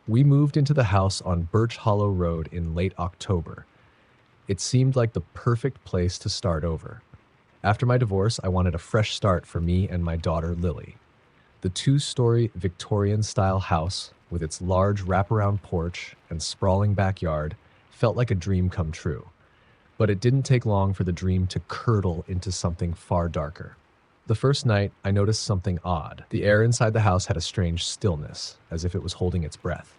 We moved into the house on Birch Hollow Road in late October. It seemed like the perfect place to start over. After my divorce, I wanted a fresh start for me and my daughter, Lily. The two-story Victorian-style house, with its large wraparound porch and sprawling backyard, felt like a dream come true. But it didn't take long for the dream to curdle into something far darker. The first night, I noticed something odd. The air inside the house had a strange stillness, as if it was holding its breath.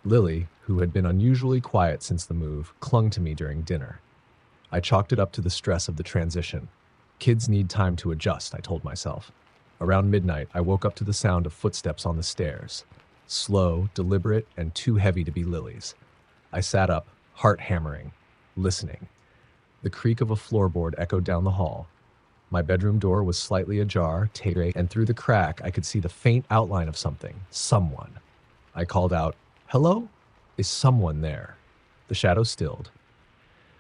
Lily, who had been unusually quiet since the move, clung to me during dinner. I chalked it up to the stress of the transition. Kids need time to adjust, I told myself. Around midnight, I woke up to the sound of footsteps on the stairs. Slow, deliberate, and too heavy to be Lily's. I sat up, heart hammering, listening. The creak of a floorboard echoed down the hall. My bedroom door was slightly ajar, and through the crack I could see the faint outline of something, someone. I called out, "Hello? Is someone there?" The shadow stilled.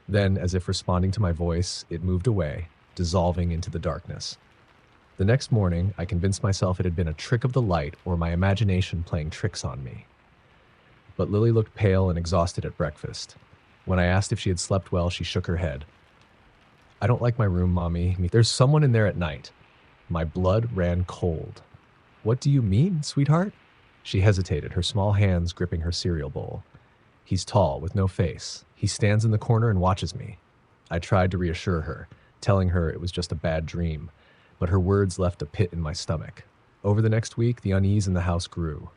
Then, as if responding to my voice, it moved away, dissolving into the darkness. The next morning, I convinced myself it had been a trick of the light or my imagination playing tricks on me. But Lily looked pale and exhausted at breakfast. When I asked if she had slept well, she shook her head. "I don't like my room, Mommy. There's someone in there at night." My blood ran cold. "What do you mean, sweetheart?" She hesitated, her small hands gripping her cereal bowl. "He's tall, with no face. He stands in the corner and watches me." I tried to reassure her, telling her it was just a bad dream, but her words left a pit in my stomach. Over the next week, the unease in the house grew.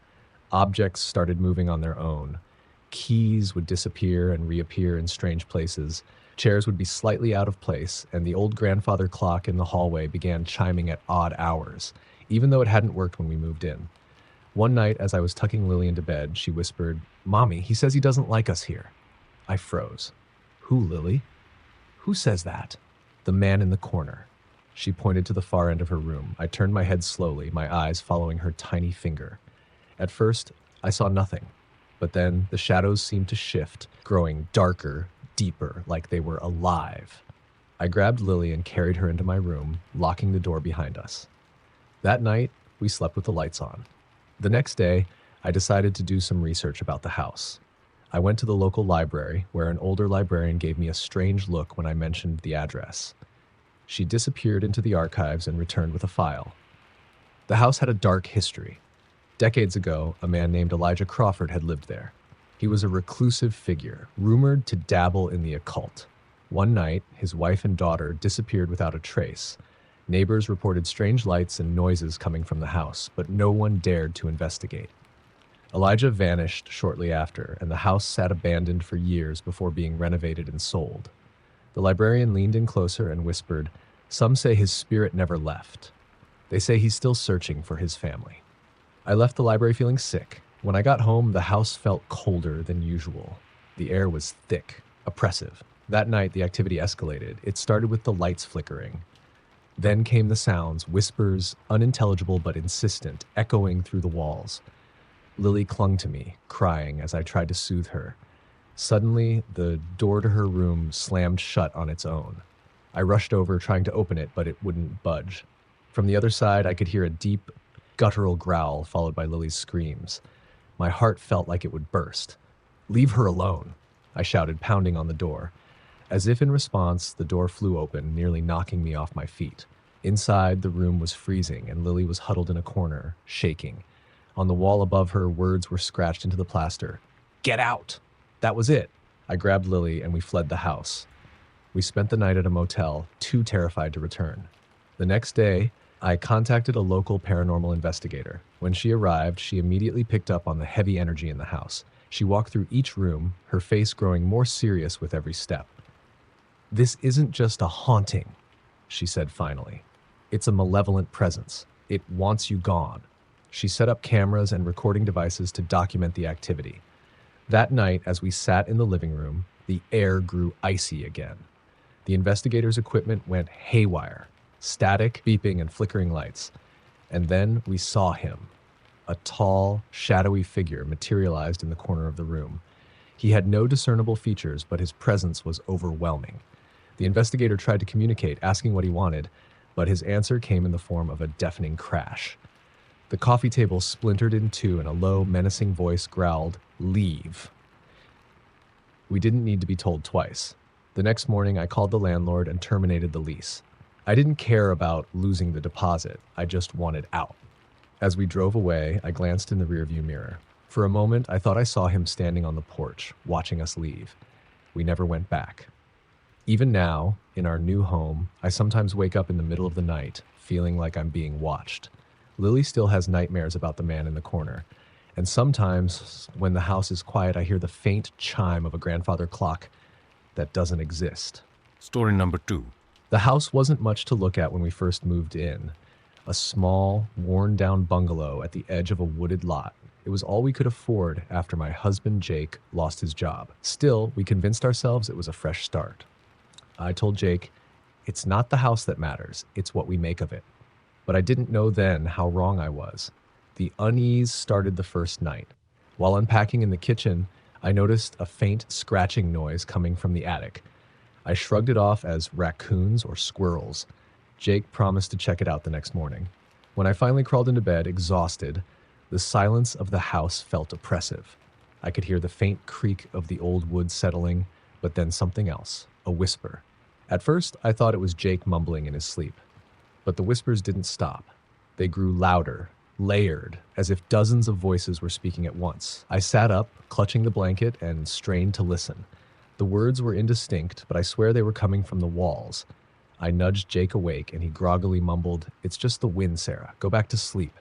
Objects started moving on their own. Keys would disappear and reappear in strange places. Chairs would be slightly out of place, and the old grandfather clock in the hallway began chiming at odd hours, even though it hadn't worked when we moved in. One night, as I was tucking Lily into bed, she whispered, "Mommy, he says he doesn't like us here." I froze. "Who, Lily?" "Who says that?" "The man in the corner." She pointed to the far end of her room. I turned my head slowly, my eyes following her tiny finger. At first, I saw nothing, but then the shadows seemed to shift, growing darker, deeper, like they were alive. I grabbed Lily and carried her into my room, locking the door behind us. That night, we slept with the lights on. The next day, I decided to do some research about the house. I went to the local library, where an older librarian gave me a strange look when I mentioned the address. She disappeared into the archives and returned with a file. The house had a dark history. Decades ago, a man named Elijah Crawford had lived there. He was a reclusive figure, rumored to dabble in the occult. One night, his wife and daughter disappeared without a trace. Neighbors reported strange lights and noises coming from the house, but no one dared to investigate. Elijah vanished shortly after, and the house sat abandoned for years before being renovated and sold. The librarian leaned in closer and whispered, "Some say his spirit never left. They say he's still searching for his family." I left the library feeling sick. When I got home, the house felt colder than usual. The air was thick, oppressive. That night, the activity escalated. It started with the lights flickering. Then came the sounds, whispers, unintelligible but insistent, echoing through the walls. Lily clung to me, crying as I tried to soothe her. Suddenly, the door to her room slammed shut on its own. I rushed over, trying to open it, but it wouldn't budge. From the other side, I could hear a deep, guttural growl followed by Lily's screams. My heart felt like it would burst. "Leave her alone," I shouted, pounding on the door. As if in response, the door flew open, nearly knocking me off my feet. Inside, the room was freezing, and Lily was huddled in a corner, shaking. On the wall above her, words were scratched into the plaster. "Get out!" That was it. I grabbed Lily and we fled the house. We spent the night at a motel, too terrified to return. The next day, I contacted a local paranormal investigator. When she arrived, she immediately picked up on the heavy energy in the house. She walked through each room, her face growing more serious with every step. "This isn't just a haunting," she said finally. "It's a malevolent presence. It wants you gone." She set up cameras and recording devices to document the activity. That night, as we sat in the living room, the air grew icy again. The investigators' equipment went haywire, static, beeping, and flickering lights. And then we saw him. A tall, shadowy figure materialized in the corner of the room. He had no discernible features, but his presence was overwhelming. The investigator tried to communicate, asking what he wanted, but his answer came in the form of a deafening crash. The coffee table splintered in two and a low, menacing voice growled, "Leave." We didn't need to be told twice. The next morning, I called the landlord and terminated the lease. I didn't care about losing the deposit. I just wanted out. As we drove away, I glanced in the rearview mirror. For a moment, I thought I saw him standing on the porch, watching us leave. We never went back. Even now, in our new home, I sometimes wake up in the middle of the night, feeling like I'm being watched. Lily still has nightmares about the man in the corner. And sometimes, when the house is quiet, I hear the faint chime of a grandfather clock that doesn't exist. Story number 2. The house wasn't much to look at when we first moved in. A small, worn-down bungalow at the edge of a wooded lot. It was all we could afford after my husband, Jake, lost his job. Still, we convinced ourselves it was a fresh start. I told Jake, "It's not the house that matters, it's what we make of it." But I didn't know then how wrong I was. The unease started the first night. While unpacking in the kitchen, I noticed a faint scratching noise coming from the attic. I shrugged it off as raccoons or squirrels. Jake promised to check it out the next morning. When I finally crawled into bed, exhausted, the silence of the house felt oppressive. I could hear the faint creak of the old wood settling, but then something else, a whisper. At first, I thought it was Jake mumbling in his sleep. But the whispers didn't stop. They grew louder, layered, as if dozens of voices were speaking at once. I sat up, clutching the blanket, and strained to listen. The words were indistinct, but I swear they were coming from the walls. I nudged Jake awake, and he groggily mumbled, "It's just the wind, Sarah. Go back to sleep."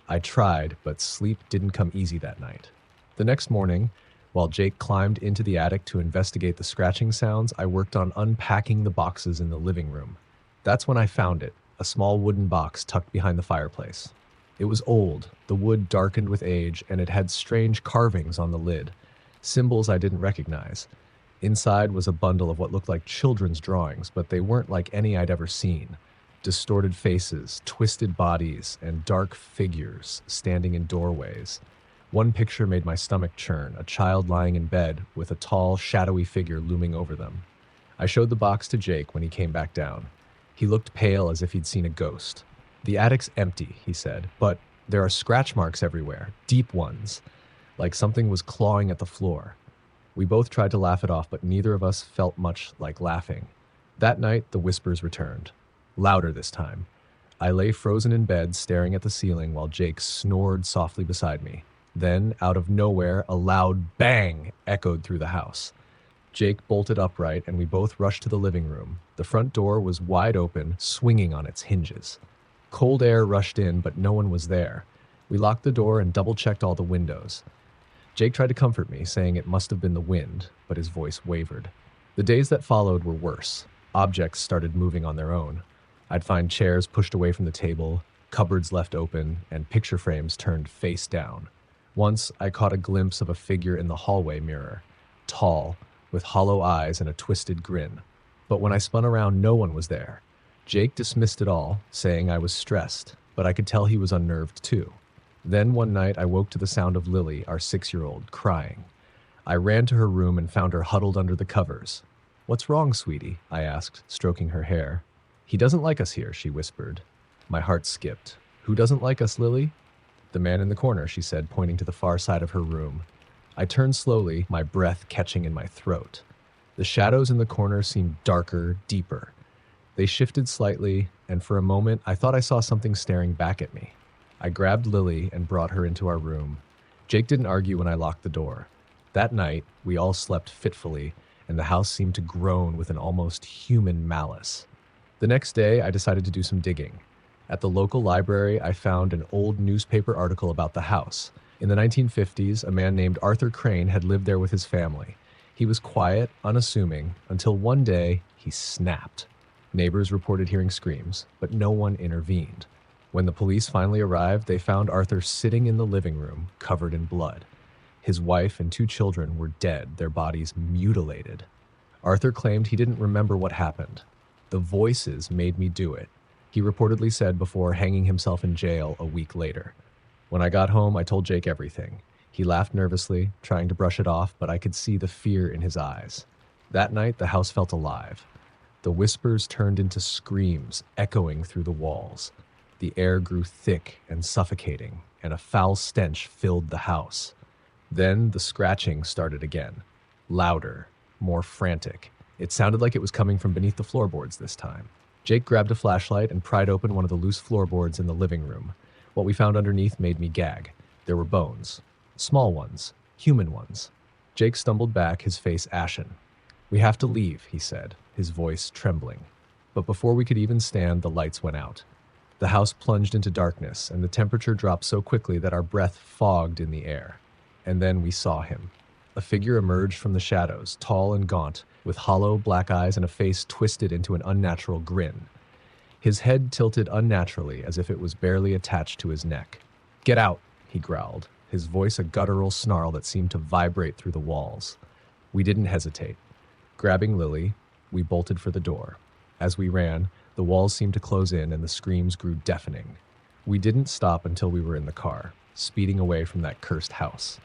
I tried, but sleep didn't come easy that night. The next morning, while Jake climbed into the attic to investigate the scratching sounds, I worked on unpacking the boxes in the living room. That's when I found it, a small wooden box tucked behind the fireplace. It was old, the wood darkened with age, and it had strange carvings on the lid, symbols I didn't recognize. Inside was a bundle of what looked like children's drawings, but they weren't like any I'd ever seen. Distorted faces, twisted bodies, and dark figures standing in doorways. One picture made my stomach churn, a child lying in bed with a tall, shadowy figure looming over them. I showed the box to Jake when he came back down. He looked pale as if he'd seen a ghost. "The attic's empty," he said, "but there are scratch marks everywhere, deep ones, like something was clawing at the floor." We both tried to laugh it off, but neither of us felt much like laughing. That night, the whispers returned. Louder this time. I lay frozen in bed, staring at the ceiling while Jake snored softly beside me. Then, out of nowhere, a loud bang echoed through the house. Jake bolted upright, and we both rushed to the living room. The front door was wide open, swinging on its hinges. Cold air rushed in, but no one was there. We locked the door and double-checked all the windows. Jake tried to comfort me, saying it must have been the wind, but his voice wavered. The days that followed were worse. Objects started moving on their own. I'd find chairs pushed away from the table, cupboards left open, and picture frames turned face down. Once, I caught a glimpse of a figure in the hallway mirror, tall, with hollow eyes and a twisted grin. But when I spun around, no one was there. Jake dismissed it all, saying I was stressed, but I could tell he was unnerved too. Then one night I woke to the sound of Lily, our 6-year-old, crying. I ran to her room and found her huddled under the covers. "What's wrong, sweetie?" I asked, stroking her hair. "He doesn't like us here," she whispered. My heart skipped. "Who doesn't like us, Lily?" "The man in the corner," she said, pointing to the far side of her room. I turned slowly, my breath catching in my throat. The shadows in the corner seemed darker, deeper. They shifted slightly, and for a moment I thought I saw something staring back at me. I grabbed Lily and brought her into our room. Jake didn't argue when I locked the door. That night, we all slept fitfully, and the house seemed to groan with an almost human malice. The next day, I decided to do some digging. At the local library, I found an old newspaper article about the house. In the 1950s, a man named Arthur Crane had lived there with his family. He was quiet, unassuming, until one day, he snapped. Neighbors reported hearing screams, but no one intervened. When the police finally arrived, they found Arthur sitting in the living room, covered in blood. His wife and 2 children were dead, their bodies mutilated. Arthur claimed he didn't remember what happened. "The voices made me do it," he reportedly said before hanging himself in jail a week later. When I got home, I told Jake everything. He laughed nervously, trying to brush it off, but I could see the fear in his eyes. That night, the house felt alive. The whispers turned into screams, echoing through the walls. The air grew thick and suffocating, and a foul stench filled the house. Then the scratching started again, louder, more frantic. It sounded like it was coming from beneath the floorboards this time. Jake grabbed a flashlight and pried open one of the loose floorboards in the living room. What we found underneath made me gag. There were bones. Small ones. Human ones. Jake stumbled back, his face ashen. "We have to leave," he said, his voice trembling. But before we could even stand, the lights went out. The house plunged into darkness, and the temperature dropped so quickly that our breath fogged in the air. And then we saw him. A figure emerged from the shadows, tall and gaunt, with hollow black eyes and a face twisted into an unnatural grin. His head tilted unnaturally, as if it was barely attached to his neck. "Get out," he growled, his voice a guttural snarl that seemed to vibrate through the walls. We didn't hesitate. Grabbing Lily, we bolted for the door. As we ran, the walls seemed to close in and the screams grew deafening. We didn't stop until we were in the car, speeding away from that cursed house.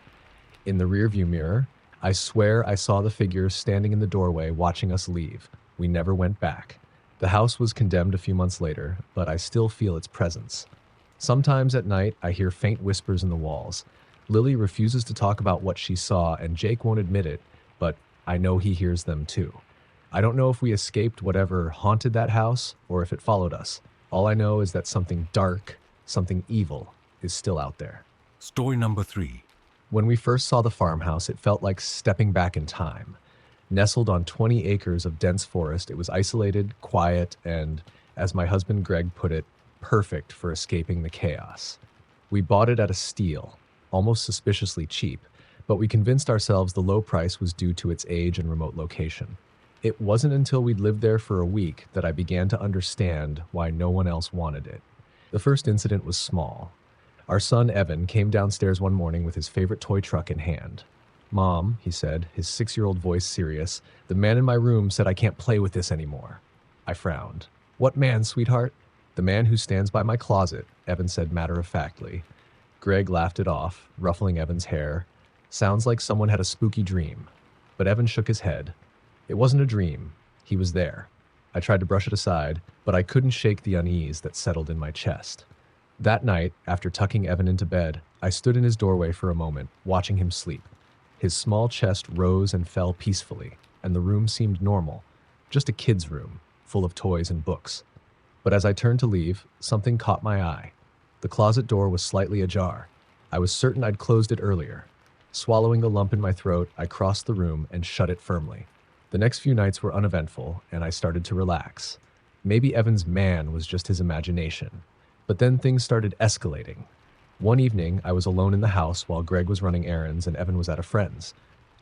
In the rearview mirror, I swear I saw the figure standing in the doorway watching us leave. We never went back. The house was condemned a few months later, but I still feel its presence. Sometimes at night, I hear faint whispers in the walls. Lily refuses to talk about what she saw, and Jake won't admit it, but I know he hears them too. I don't know if we escaped whatever haunted that house or if it followed us. All I know is that something dark, something evil, is still out there. Story number 3. When we first saw the farmhouse, it felt like stepping back in time. Nestled on 20 acres of dense forest, it was isolated, quiet, and, as my husband Greg put it, perfect for escaping the chaos. We bought it at a steal, almost suspiciously cheap, but we convinced ourselves the low price was due to its age and remote location. It wasn't until we'd lived there for a week that I began to understand why no one else wanted it. The first incident was small. Our son Evan came downstairs one morning with his favorite toy truck in hand. "Mom," he said, his 6-year-old voice serious, "the man in my room said I can't play with this anymore." I frowned. "What man, sweetheart?" "The man who stands by my closet," Evan said matter-of-factly. Greg laughed it off, ruffling Evan's hair. "Sounds like someone had a spooky dream." But Evan shook his head. It wasn't a dream. He was there. I tried to brush it aside, but I couldn't shake the unease that settled in my chest. That night, after tucking Evan into bed, I stood in his doorway for a moment, watching him sleep. His small chest rose and fell peacefully, and the room seemed normal, just a kid's room, full of toys and books. But as I turned to leave, something caught my eye. The closet door was slightly ajar. I was certain I'd closed it earlier. Swallowing the lump in my throat, I crossed the room and shut it firmly. The next few nights were uneventful, and I started to relax. Maybe Evan's man was just his imagination. But then things started escalating. One evening, I was alone in the house while Greg was running errands and Evan was at a friend's.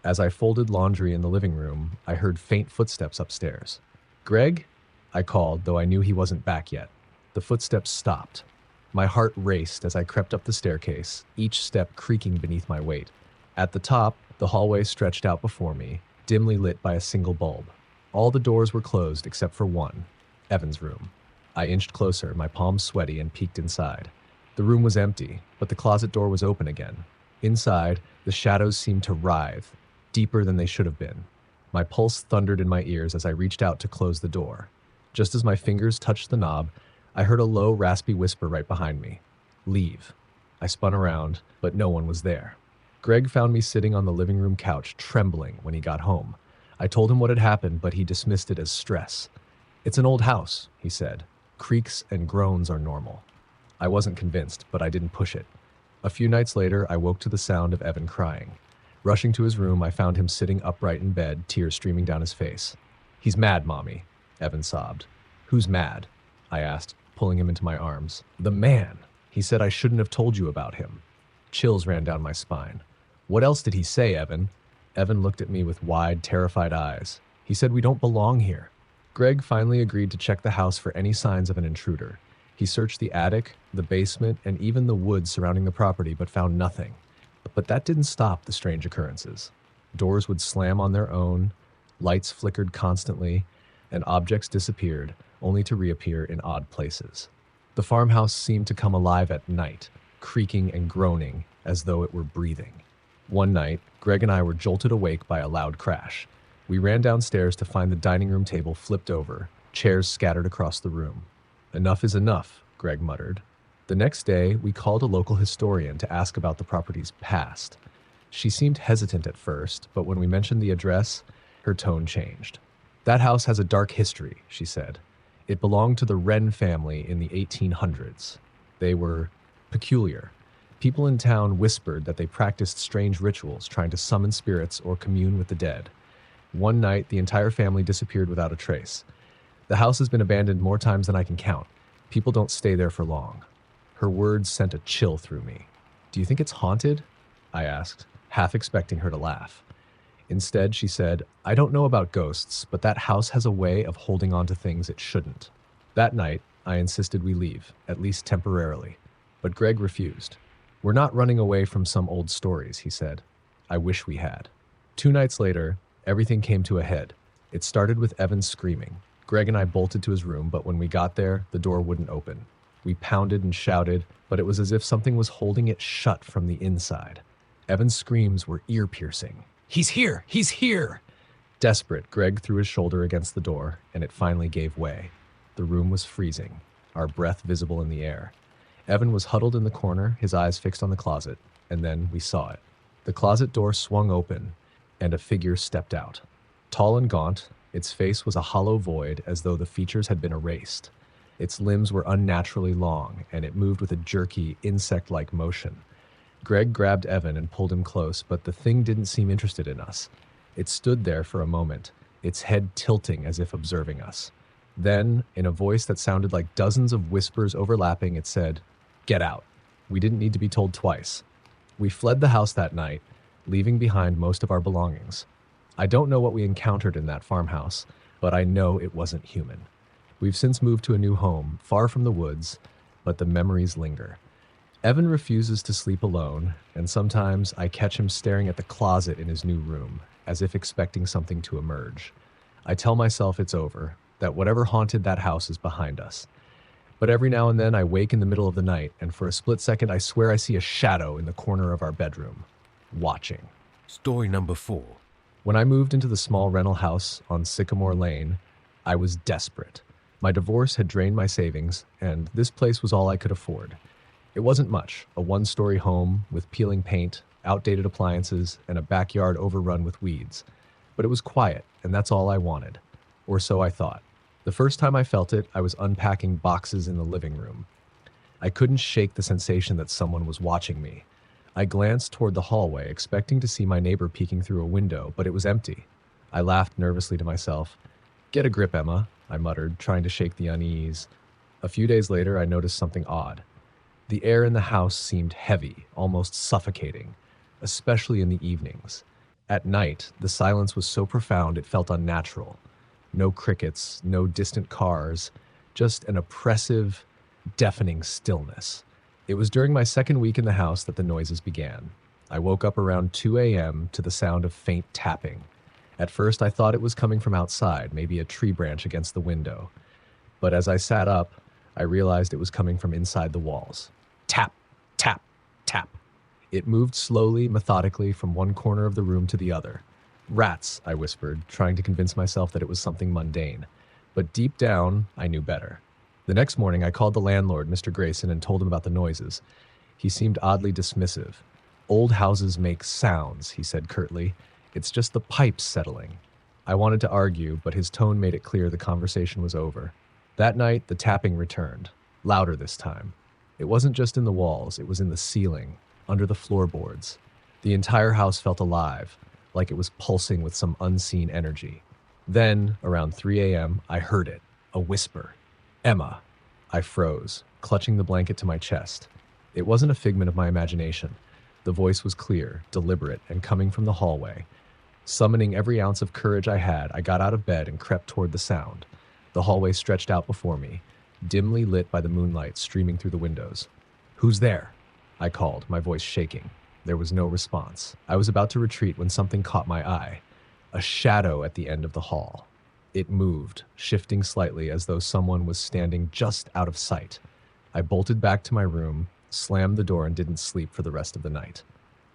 As I folded laundry in the living room, I heard faint footsteps upstairs. "Greg?" I called, though I knew he wasn't back yet. The footsteps stopped. My heart raced as I crept up the staircase, each step creaking beneath my weight. At the top, the hallway stretched out before me, dimly lit by a single bulb. All the doors were closed except for one, Evan's room. I inched closer, my palms sweaty, and peeked inside. The room was empty, but the closet door was open again. Inside, the shadows seemed to writhe, deeper than they should have been. My pulse thundered in my ears as I reached out to close the door. Just as my fingers touched the knob, I heard a low, raspy whisper right behind me. "Leave." I spun around, but no one was there. Greg found me sitting on the living room couch, trembling, when he got home. I told him what had happened, but he dismissed it as stress. "It's an old house," he said. "Creaks and groans are normal." I wasn't convinced, but I didn't push it. A few nights later, I woke to the sound of Evan crying. Rushing to his room, I found him sitting upright in bed, tears streaming down his face. "He's mad, Mommy," Evan sobbed. "Who's mad?" I asked, pulling him into my arms. "The man. He said I shouldn't have told you about him." Chills ran down my spine. "What else did he say, Evan?" Evan looked at me with wide, terrified eyes. "He said we don't belong here." Greg finally agreed to check the house for any signs of an intruder. He searched the attic, the basement, and even the woods surrounding the property, but found nothing. But that didn't stop the strange occurrences. Doors would slam on their own, lights flickered constantly, and objects disappeared, only to reappear in odd places. The farmhouse seemed to come alive at night, creaking and groaning as though it were breathing. One night, Greg and I were jolted awake by a loud crash. We ran downstairs to find the dining room table flipped over, chairs scattered across the room. "Enough is enough," Greg muttered. The next day, we called a local historian to ask about the property's past. She seemed hesitant at first, but when we mentioned the address, her tone changed. That house has a dark history, she said. It belonged to the Wren family in the 1800s. They were peculiar. People in town whispered that they practiced strange rituals, trying to summon spirits or commune with the dead. One night, the entire family disappeared without a trace. The house has been abandoned more times than I can count. People don't stay there for long. Her words sent a chill through me. Do you think it's haunted? I asked, half expecting her to laugh. Instead, she said, I don't know about ghosts, but that house has a way of holding on to things it shouldn't. That night, I insisted we leave, at least temporarily. But Greg refused. We're not running away from some old stories, he said. I wish we had. 2 nights later, everything came to a head. It started with Evan screaming. Greg and I bolted to his room, but when we got there, the door wouldn't open. We pounded and shouted, but it was as if something was holding it shut from the inside. Evan's screams were ear-piercing. He's here! He's here! Desperate, Greg threw his shoulder against the door, and it finally gave way. The room was freezing, our breath visible in the air. Evan was huddled in the corner, his eyes fixed on the closet, and then we saw it. The closet door swung open, and a figure stepped out. Tall and gaunt, its face was a hollow void as though the features had been erased. Its limbs were unnaturally long, and it moved with a jerky, insect-like motion. Greg grabbed Evan and pulled him close, but the thing didn't seem interested in us. It stood there for a moment, its head tilting as if observing us. Then, in a voice that sounded like dozens of whispers overlapping, it said, "Get out." We didn't need to be told twice. We fled the house that night, leaving behind most of our belongings. I don't know what we encountered in that farmhouse, but I know it wasn't human. We've since moved to a new home, far from the woods, but the memories linger. Evan refuses to sleep alone, and sometimes I catch him staring at the closet in his new room, as if expecting something to emerge. I tell myself it's over, that whatever haunted that house is behind us. But every now and then I wake in the middle of the night, and for a split second I swear I see a shadow in the corner of our bedroom, watching. Story number 4. When I moved into the small rental house on Sycamore Lane, I was desperate. My divorce had drained my savings, and this place was all I could afford. It wasn't much, a 1-story home with peeling paint, outdated appliances, and a backyard overrun with weeds. But it was quiet, and that's all I wanted. Or so I thought. The first time I felt it, I was unpacking boxes in the living room. I couldn't shake the sensation that someone was watching me. I glanced toward the hallway, expecting to see my neighbor peeking through a window, but it was empty. I laughed nervously to myself. "Get a grip, Emma," I muttered, trying to shake the unease. A few days later, I noticed something odd. The air in the house seemed heavy, almost suffocating, especially in the evenings. At night, the silence was so profound it felt unnatural. No crickets, no distant cars, just an oppressive, deafening stillness. It was during my second week in the house that the noises began. I woke up around 2 a.m. to the sound of faint tapping. At first, I thought it was coming from outside, maybe a tree branch against the window. But as I sat up, I realized it was coming from inside the walls. Tap, tap, tap. It moved slowly, methodically, from one corner of the room to the other. "Rats," I whispered, trying to convince myself that it was something mundane. But deep down, I knew better. The next morning, I called the landlord, Mr. Grayson, and told him about the noises. He seemed oddly dismissive. "Old houses make sounds," he said curtly. "It's just the pipes settling." I wanted to argue, but his tone made it clear the conversation was over. That night, the tapping returned, louder this time. It wasn't just in the walls, it was in the ceiling, under the floorboards. The entire house felt alive, like it was pulsing with some unseen energy. Then, around 3 a.m., I heard it, a whisper. "Emma." I froze, clutching the blanket to my chest. It wasn't a figment of my imagination. The voice was clear, deliberate, and coming from the hallway. Summoning every ounce of courage I had, I got out of bed and crept toward the sound. The hallway stretched out before me, dimly lit by the moonlight streaming through the windows. "Who's there?" I called, my voice shaking. There was no response. I was about to retreat when something caught my eye. A shadow at the end of the hall. It moved, shifting slightly as though someone was standing just out of sight. I bolted back to my room, slammed the door, and didn't sleep for the rest of the night.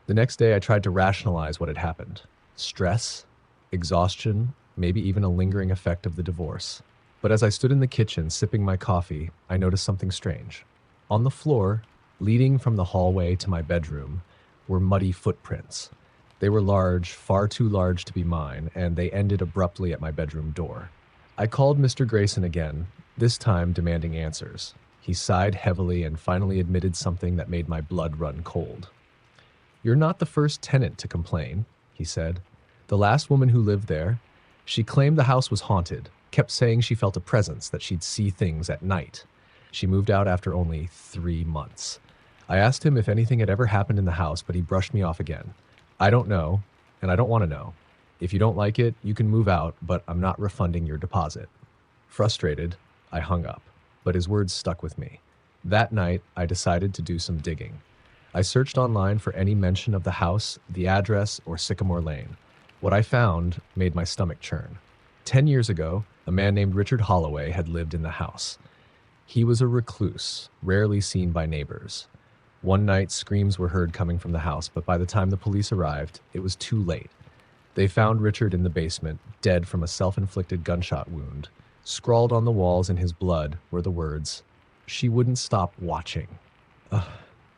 The next day, I tried to rationalize what had happened. Stress, exhaustion, maybe even a lingering effect of the divorce. But as I stood in the kitchen sipping my coffee, I noticed something strange. On the floor, leading from the hallway to my bedroom, were muddy footprints. They were large, far too large to be mine, and they ended abruptly at my bedroom door. I called Mr. Grayson again, this time demanding answers. He sighed heavily and finally admitted something that made my blood run cold. "You're not the first tenant to complain," he said. "The last woman who lived there, she claimed the house was haunted, kept saying she felt a presence, that she'd see things at night. She moved out after only 3 months. I asked him if anything had ever happened in the house, but he brushed me off again. I don't know, and I don't want to know. If you don't like it, you can move out, but I'm not refunding your deposit." Frustrated, I hung up, but his words stuck with me. That night, I decided to do some digging. I searched online for any mention of the house, the address, or Sycamore Lane. What I found made my stomach churn. 10 years ago, a man named Richard Holloway had lived in the house. He was a recluse, rarely seen by neighbors. One night, screams were heard coming from the house, but by the time the police arrived, it was too late. They found Richard in the basement, dead from a self-inflicted gunshot wound. Scrawled on the walls in his blood were the words, "She wouldn't stop watching."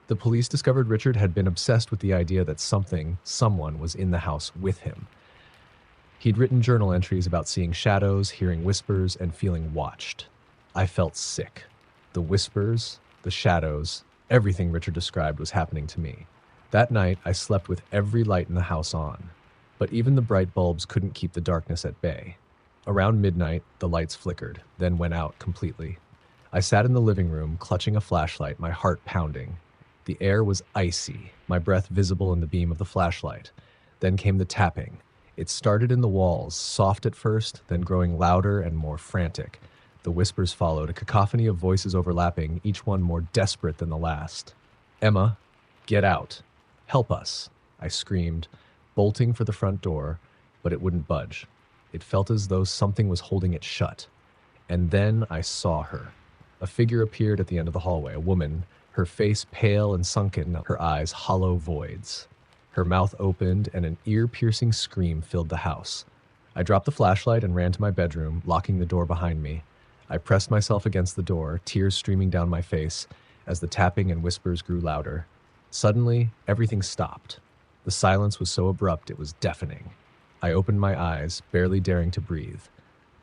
The police discovered Richard had been obsessed with the idea that someone was in the house with him. He'd written journal entries about seeing shadows, hearing whispers, and feeling watched. I felt sick. The whispers, the shadows, everything Richard described was happening to me. That night, I slept with every light in the house on, but even the bright bulbs couldn't keep the darkness at bay. Around midnight, the lights flickered, then went out completely. I sat in the living room, clutching a flashlight, my heart pounding. The air was icy, my breath visible in the beam of the flashlight. Then came the tapping. It started in the walls, soft at first, then growing louder and more frantic. The whispers followed, a cacophony of voices overlapping, each one more desperate than the last. "Emma, get out. Help us," I screamed, bolting for the front door, but it wouldn't budge. It felt as though something was holding it shut. And then I saw her. A figure appeared at the end of the hallway, a woman, her face pale and sunken, her eyes hollow voids. Her mouth opened, and an ear-piercing scream filled the house. I dropped the flashlight and ran to my bedroom, locking the door behind me. I pressed myself against the door, tears streaming down my face as the tapping and whispers grew louder. Suddenly, everything stopped. The silence was so abrupt it was deafening. I opened my eyes, barely daring to breathe.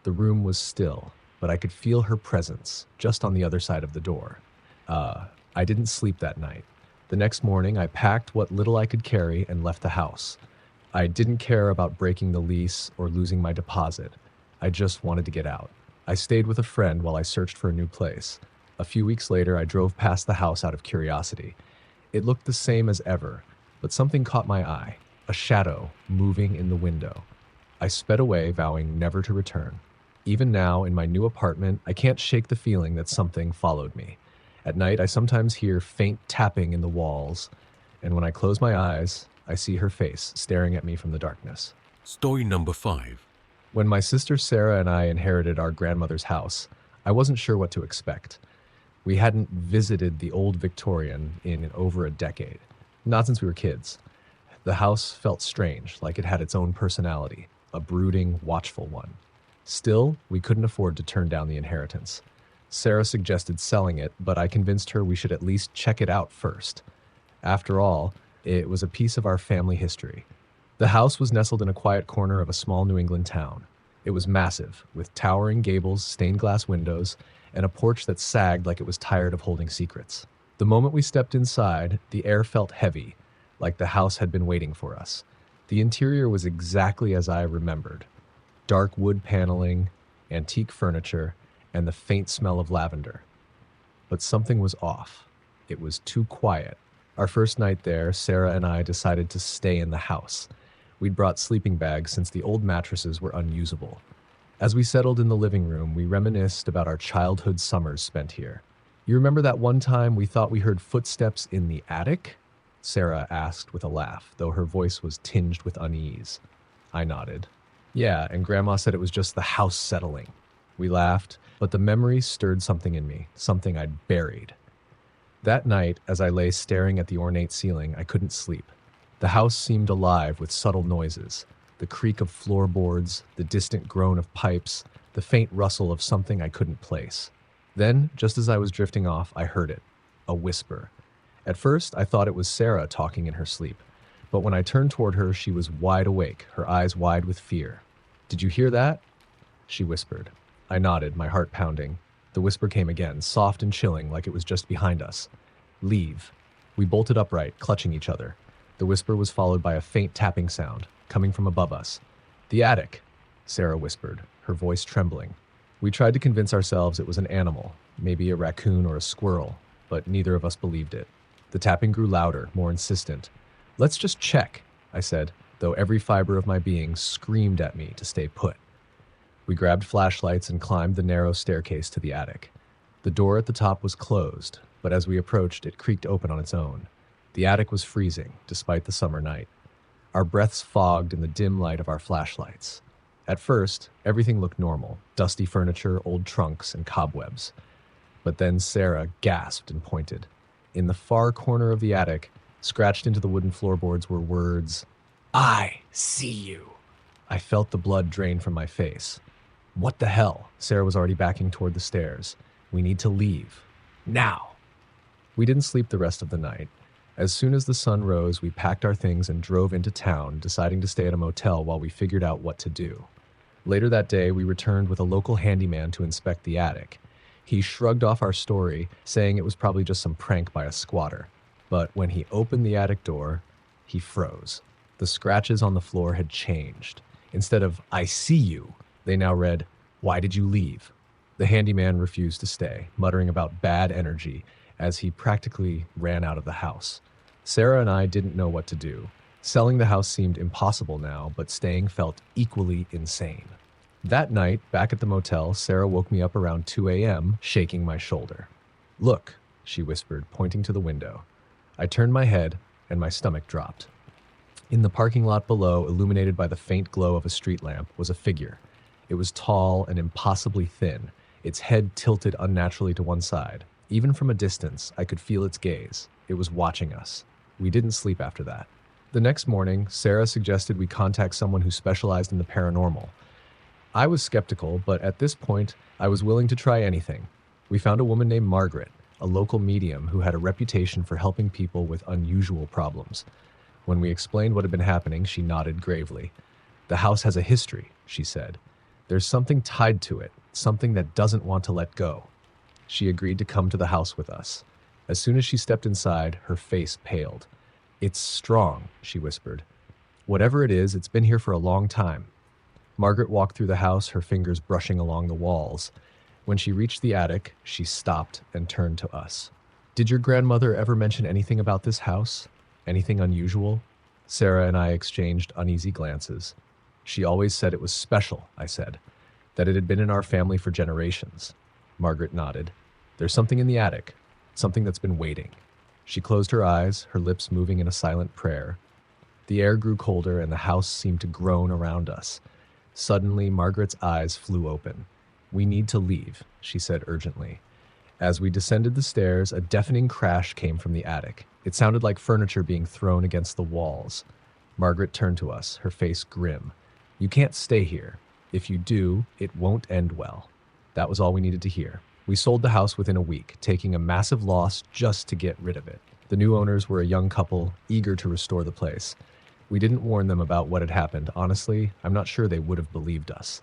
The room was still, but I could feel her presence just on the other side of the door. I didn't sleep that night. The next morning, I packed what little I could carry and left the house. I didn't care about breaking the lease or losing my deposit. I just wanted to get out. I stayed with a friend while I searched for a new place. A few weeks later, I drove past the house out of curiosity. It looked the same as ever, but something caught my eye, a shadow moving in the window. I sped away, vowing never to return. Even now, in my new apartment, I can't shake the feeling that something followed me. At night, I sometimes hear faint tapping in the walls, and when I close my eyes, I see her face staring at me from the darkness. Story number 5. When my sister Sarah and I inherited our grandmother's house, I wasn't sure what to expect. We hadn't visited the old Victorian in over a decade, not since we were kids. The house felt strange, like it had its own personality, a brooding, watchful one. Still, we couldn't afford to turn down the inheritance. Sarah suggested selling it, but I convinced her we should at least check it out first. After all, it was a piece of our family history. The house was nestled in a quiet corner of a small New England town. It was massive, with towering gables, stained glass windows, and a porch that sagged like it was tired of holding secrets. The moment we stepped inside, the air felt heavy, like the house had been waiting for us. The interior was exactly as I remembered. Dark wood paneling, antique furniture, and the faint smell of lavender. But something was off. It was too quiet. Our first night there, Sarah and I decided to stay in the house. We'd brought sleeping bags since the old mattresses were unusable. As we settled in the living room, we reminisced about our childhood summers spent here. "You remember that one time we thought we heard footsteps in the attic?" Sarah asked with a laugh, though her voice was tinged with unease. I nodded. "Yeah, and Grandma said it was just the house settling." We laughed, but the memory stirred something in me, something I'd buried. That night, as I lay staring at the ornate ceiling, I couldn't sleep. The house seemed alive with subtle noises, the creak of floorboards, the distant groan of pipes, the faint rustle of something I couldn't place. Then, just as I was drifting off, I heard it, a whisper. At first, I thought it was Sarah talking in her sleep, but when I turned toward her, she was wide awake, her eyes wide with fear. "Did you hear that?" she whispered. I nodded, my heart pounding. The whisper came again, soft and chilling, like it was just behind us. "Leave." We bolted upright, clutching each other. The whisper was followed by a faint tapping sound, coming from above us. "The attic," Sarah whispered, her voice trembling. We tried to convince ourselves it was an animal, maybe a raccoon or a squirrel, but neither of us believed it. The tapping grew louder, more insistent. "Let's just check," I said, though every fiber of my being screamed at me to stay put. We grabbed flashlights and climbed the narrow staircase to the attic. The door at the top was closed, but as we approached, it creaked open on its own. The attic was freezing, despite the summer night. Our breaths fogged in the dim light of our flashlights. At first, everything looked normal, dusty furniture, old trunks, and cobwebs. But then Sarah gasped and pointed. In the far corner of the attic, scratched into the wooden floorboards, were words, "I see you." I felt the blood drain from my face. "What the hell?" Sarah was already backing toward the stairs. "We need to leave. Now." We didn't sleep the rest of the night. As soon as the sun rose, we packed our things and drove into town, deciding to stay at a motel while we figured out what to do. Later that day, we returned with a local handyman to inspect the attic. He shrugged off our story, saying it was probably just some prank by a squatter. But when he opened the attic door, he froze. The scratches on the floor had changed. Instead of "I see you," they now read, "Why did you leave?" The handyman refused to stay, muttering about bad energy as he practically ran out of the house. Sarah and I didn't know what to do. Selling the house seemed impossible now, but staying felt equally insane. That night, back at the motel, Sarah woke me up around 2 a.m., shaking my shoulder. "Look," she whispered, pointing to the window. I turned my head, and my stomach dropped. In the parking lot below, illuminated by the faint glow of a street lamp, was a figure. It was tall and impossibly thin, its head tilted unnaturally to one side. Even from a distance, I could feel its gaze. It was watching us. We didn't sleep after that. The next morning, Sarah suggested we contact someone who specialized in the paranormal. I was skeptical, but at this point, I was willing to try anything. We found a woman named Margaret, a local medium who had a reputation for helping people with unusual problems. When we explained what had been happening, she nodded gravely. "The house has a history," she said. "There's something tied to it, something that doesn't want to let go." She agreed to come to the house with us. As soon as she stepped inside, her face paled. "It's strong," she whispered. "Whatever it is, it's been here for a long time." Margaret walked through the house, her fingers brushing along the walls. When she reached the attic, she stopped and turned to us. "Did your grandmother ever mention anything about this house? Anything unusual?" Sarah and I exchanged uneasy glances. "She always said it was special," I said, "that it had been in our family for generations." Margaret nodded. "There's something in the attic, something that's been waiting." She closed her eyes, her lips moving in a silent prayer. The air grew colder and the house seemed to groan around us. Suddenly, Margaret's eyes flew open. "We need to leave," she said urgently. As we descended the stairs, a deafening crash came from the attic. It sounded like furniture being thrown against the walls. Margaret turned to us, her face grim. "You can't stay here. If you do, it won't end well." That was all we needed to hear. We sold the house within a week, taking a massive loss just to get rid of it. The new owners were a young couple, eager to restore the place. We didn't warn them about what had happened. Honestly, I'm not sure they would have believed us.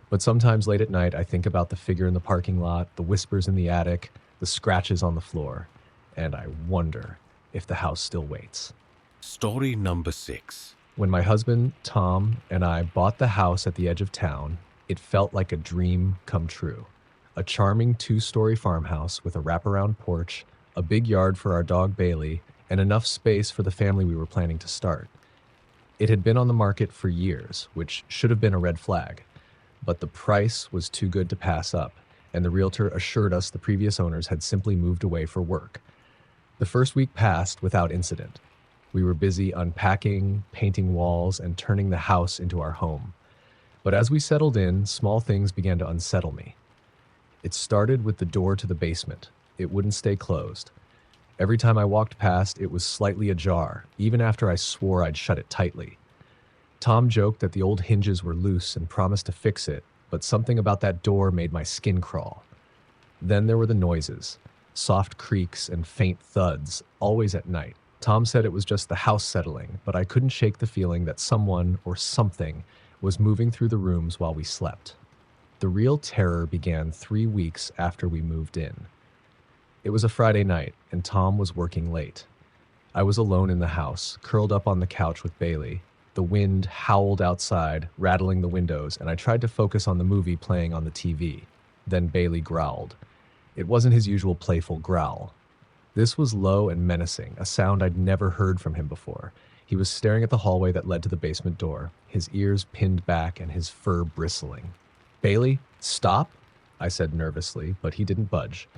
But sometimes late at night, I think about the figure in the parking lot, the whispers in the attic, the scratches on the floor, and I wonder if the house still waits. Story number 6. When my husband, Tom, and I bought the house at the edge of town, it felt like a dream come true. A charming 2-story farmhouse with a wraparound porch, a big yard for our dog Bailey, and enough space for the family we were planning to start. It had been on the market for years, which should have been a red flag. But the price was too good to pass up, and the realtor assured us the previous owners had simply moved away for work. The first week passed without incident. We were busy unpacking, painting walls, and turning the house into our home. But as we settled in, small things began to unsettle me. It started with the door to the basement. It wouldn't stay closed. Every time I walked past, it was slightly ajar, even after I swore I'd shut it tightly. Tom joked that the old hinges were loose and promised to fix it, but something about that door made my skin crawl. Then there were the noises, soft creaks and faint thuds, always at night. Tom said it was just the house settling, but I couldn't shake the feeling that someone or something was moving through the rooms while we slept. The real terror began 3 weeks after we moved in. It was a Friday night, and Tom was working late. I was alone in the house, curled up on the couch with Bailey. The wind howled outside, rattling the windows, and I tried to focus on the movie playing on the TV. Then Bailey growled. It wasn't his usual playful growl. This was low and menacing, a sound I'd never heard from him before. He was staring at the hallway that led to the basement door, his ears pinned back and his fur bristling. "Bailey, stop," I said nervously, but he didn't budge.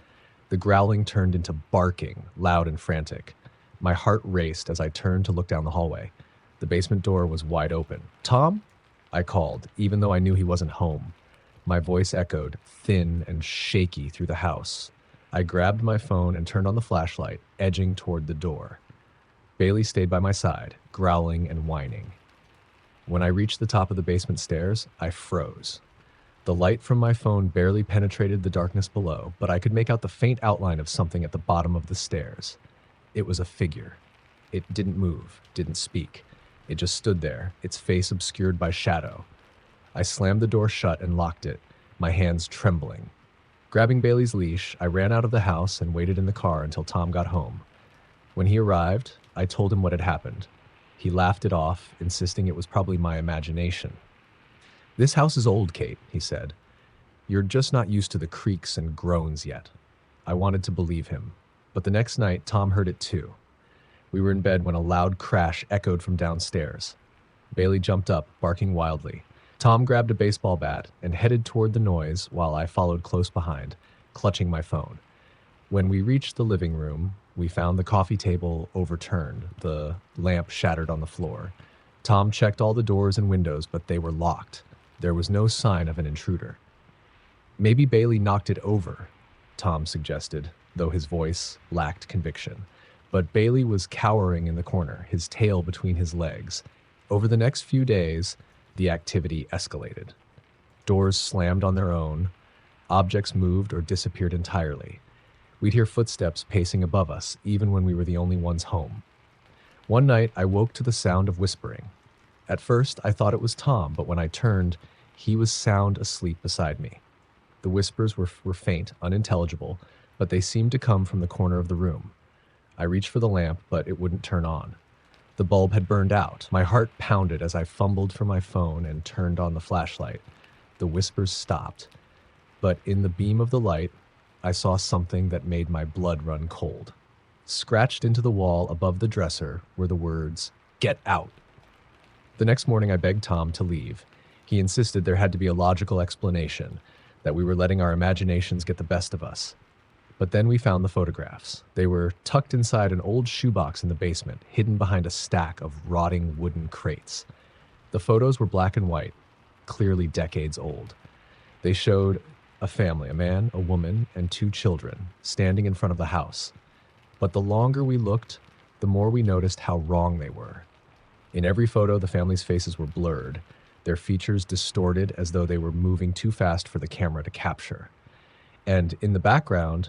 The growling turned into barking, loud and frantic. My heart raced as I turned to look down the hallway. The basement door was wide open. "Tom?" I called, even though I knew he wasn't home. My voice echoed, thin and shaky, through the house. I grabbed my phone and turned on the flashlight, edging toward the door. Bailey stayed by my side, growling and whining. When I reached the top of the basement stairs, I froze. The light from my phone barely penetrated the darkness below, but I could make out the faint outline of something at the bottom of the stairs. It was a figure. It didn't move, didn't speak. It just stood there, its face obscured by shadow. I slammed the door shut and locked it, my hands trembling. Grabbing Bailey's leash, I ran out of the house and waited in the car until Tom got home. When he arrived, I told him what had happened. He laughed it off, insisting it was probably my imagination. "This house is old, Kate," he said. "You're just not used to the creaks and groans yet." I wanted to believe him, but the next night Tom heard it too. We were in bed when a loud crash echoed from downstairs. Bailey jumped up, barking wildly. Tom grabbed a baseball bat and headed toward the noise while I followed close behind, clutching my phone. When we reached the living room, we found the coffee table overturned, the lamp shattered on the floor. Tom checked all the doors and windows, but they were locked. There was no sign of an intruder. "Maybe Bailey knocked it over," Tom suggested, though his voice lacked conviction. But Bailey was cowering in the corner, his tail between his legs. Over the next few days, the activity escalated. Doors slammed on their own. Objects moved or disappeared entirely. We'd hear footsteps pacing above us, even when we were the only ones home. One night, I woke to the sound of whispering. At first, I thought it was Tom, but when I turned, he was sound asleep beside me. The whispers were faint, unintelligible, but they seemed to come from the corner of the room. I reached for the lamp, but it wouldn't turn on. The bulb had burned out. My heart pounded as I fumbled for my phone and turned on the flashlight. The whispers stopped, but in the beam of the light, I saw something that made my blood run cold. Scratched into the wall above the dresser were the words, "Get out." The next morning, I begged Tom to leave. He insisted there had to be a logical explanation, that we were letting our imaginations get the best of us. But then we found the photographs. They were tucked inside an old shoebox in the basement, hidden behind a stack of rotting wooden crates. The photos were black and white, clearly decades old. They showed a family, a man, a woman, and 2 children, standing in front of the house. But the longer we looked, the more we noticed how wrong they were. In every photo, the family's faces were blurred, their features distorted as though they were moving too fast for the camera to capture. And in the background,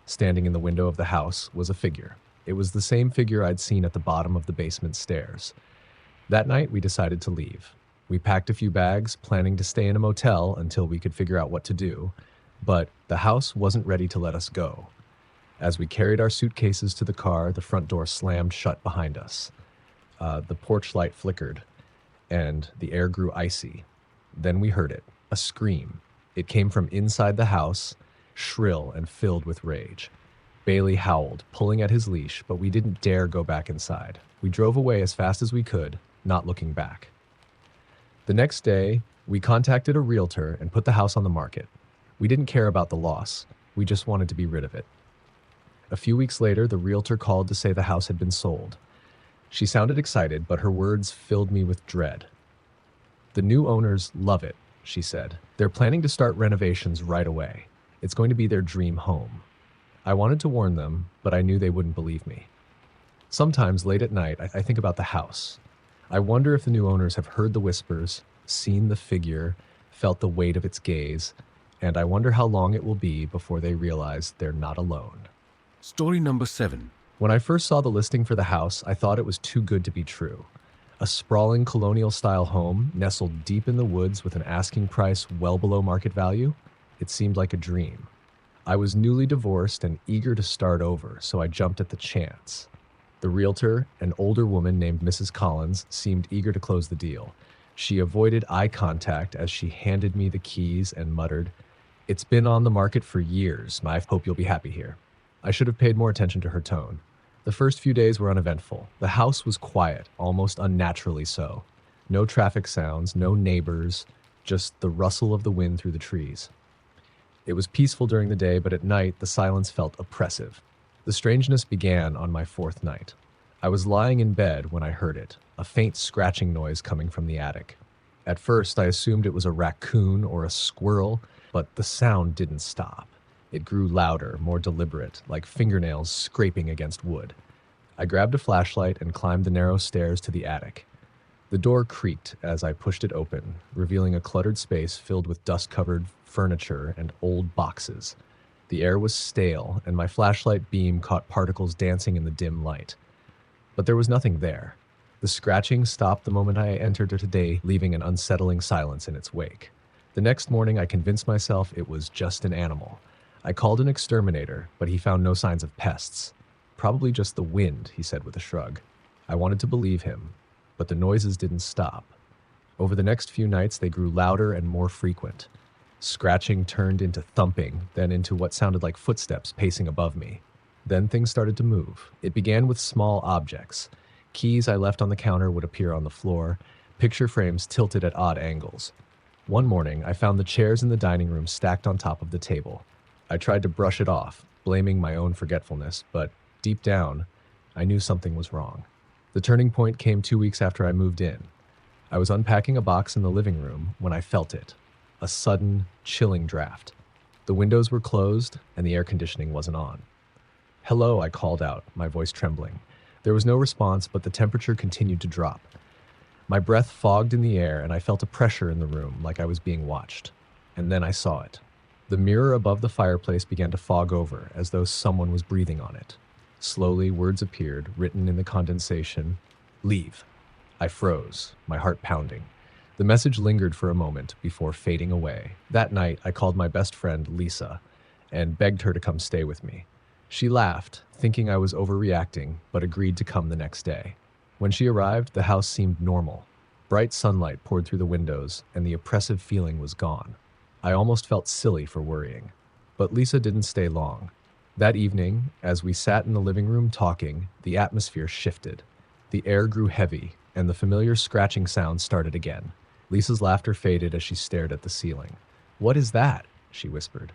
standing in the window of the house, was a figure. It was the same figure I'd seen at the bottom of the basement stairs. That night, we decided to leave. We packed a few bags, planning to stay in a motel until we could figure out what to do, but the house wasn't ready to let us go. As we carried our suitcases to the car, the front door slammed shut behind us. The porch light flickered, and the air grew icy. Then we heard it, a scream. It came from inside the house, shrill and filled with rage. Bailey howled, pulling at his leash, but we didn't dare go back inside. We drove away as fast as we could, not looking back. The next day, we contacted a realtor and put the house on the market. We didn't care about the loss. We just wanted to be rid of it. A few weeks later, the realtor called to say the house had been sold. She sounded excited, but her words filled me with dread. "The new owners love it," she said. "They're planning to start renovations right away. It's going to be their dream home." I wanted to warn them, but I knew they wouldn't believe me. Sometimes, late at night, I think about the house. I wonder if the new owners have heard the whispers, seen the figure, felt the weight of its gaze, and I wonder how long it will be before they realize they're not alone. Story number 7. When I first saw the listing for the house, I thought it was too good to be true. A sprawling colonial-style home nestled deep in the woods with an asking price well below market value. It seemed like a dream. I was newly divorced and eager to start over, so I jumped at the chance. The realtor, an older woman named Mrs. Collins, seemed eager to close the deal. She avoided eye contact as she handed me the keys and muttered, "It's been on the market for years. I hope you'll be happy here." I should have paid more attention to her tone. The first few days were uneventful. The house was quiet, almost unnaturally so. No traffic sounds, no neighbors, just the rustle of the wind through the trees. It was peaceful during the day, but at night the silence felt oppressive. The strangeness began on my fourth night. I was lying in bed when I heard it, a faint scratching noise coming from the attic. At first I assumed it was a raccoon or a squirrel, but the sound didn't stop. It grew louder, more deliberate, like fingernails scraping against wood. I grabbed a flashlight and climbed the narrow stairs to the attic. The door creaked as I pushed it open, revealing a cluttered space filled with dust-covered furniture and old boxes. The air was stale, and my flashlight beam caught particles dancing in the dim light. But there was nothing there. The scratching stopped the moment I entered today, leaving an unsettling silence in its wake. The next morning, I convinced myself it was just an animal. I called an exterminator, but he found no signs of pests. "Probably just the wind," he said with a shrug. I wanted to believe him, but the noises didn't stop. Over the next few nights, they grew louder and more frequent. Scratching turned into thumping, then into what sounded like footsteps pacing above me. Then things started to move. It began with small objects. Keys I left on the counter would appear on the floor, picture frames tilted at odd angles. One morning, I found the chairs in the dining room stacked on top of the table. I tried to brush it off, blaming my own forgetfulness, but deep down, I knew something was wrong. The turning point came 2 weeks after I moved in. I was unpacking a box in the living room when I felt it. A sudden, chilling draft. The windows were closed and the air conditioning wasn't on. "Hello," I called out, my voice trembling. There was no response, but the temperature continued to drop. My breath fogged in the air and I felt a pressure in the room like I was being watched. And then I saw it. The mirror above the fireplace began to fog over as though someone was breathing on it. Slowly, words appeared, written in the condensation. "Leave." I froze, my heart pounding. The message lingered for a moment before fading away. That night, I called my best friend, Lisa, and begged her to come stay with me. She laughed, thinking I was overreacting, but agreed to come the next day. When she arrived, the house seemed normal. Bright sunlight poured through the windows, and the oppressive feeling was gone. I almost felt silly for worrying. But Lisa didn't stay long. That evening, as we sat in the living room talking, the atmosphere shifted. The air grew heavy, and the familiar scratching sound started again. Lisa's laughter faded as she stared at the ceiling. "What is that?" she whispered.